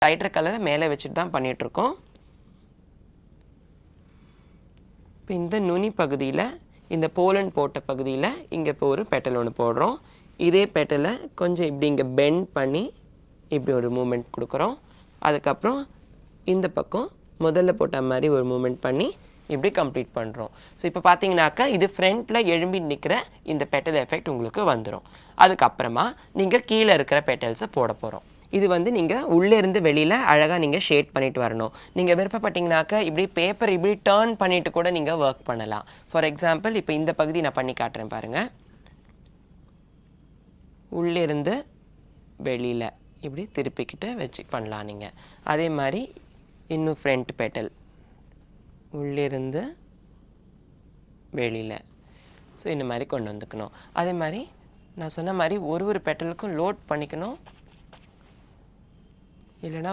Lighter கலரை மேலே வச்சுட்டு தான் பண்ணிகிட்ருக்கோம். இப்போ இந்த நுனி பகுதியில், இந்த போலன் போட்ட பகுதியில் இங்கே இப்போ ஒரு பெட்டல் ஒன்று போடுறோம். இதே பெட்டலை கொஞ்சம் இப்படி இங்கே பெண்ட் பண்ணி இப்படி ஒரு மூமெண்ட் கொடுக்குறோம். அதுக்கப்புறம் இந்த பக்கம் முதல்ல போட்ட மாதிரி ஒரு மூமெண்ட் பண்ணி இப்படி கம்ப்ளீட் பண்ணுறோம். ஸோ இப்போ பார்த்தீங்கன்னாக்கா இது ஃப்ரண்ட்டில் எழும்பி நிற்கிற இந்த பெட்டல் எஃபெக்ட் உங்களுக்கு வந்துடும். அதுக்கப்புறமா நீங்கள் கீழே இருக்கிற பெட்டல்ஸை போட போகிறோம். இது வந்து நீங்கள் உள்ளேருந்து வெளியில் அழகாக நீங்கள் ஷேட் பண்ணிட்டு வரணும். நீங்கள் விருப்பப்பட்டீங்கன்னாக்கா இப்படி பேப்பர் இப்படி டேர்ன் பண்ணிவிட்டு கூட நீங்கள் ஒர்க் பண்ணலாம். ஃபார் எக்ஸாம்பிள் இப்போ இந்த பகுதி நான் பண்ணி காட்டுறேன் பாருங்கள். உள்ளேருந்து வெளியில் இப்படி திருப்பிக்கிட்டு வச்சு பண்ணலாம் நீங்கள். அதே மாதிரி இன்னும் ஃப்ரண்ட் பெட்டல் உள்ளிருந்து வெளியில். ஸோ இந்த மாதிரி கொண்டு வந்துக்கணும். அதே மாதிரி நான் சொன்ன மாதிரி ஒரு பெட்டலுக்கும் லோட் பண்ணிக்கணும். இல்லைனா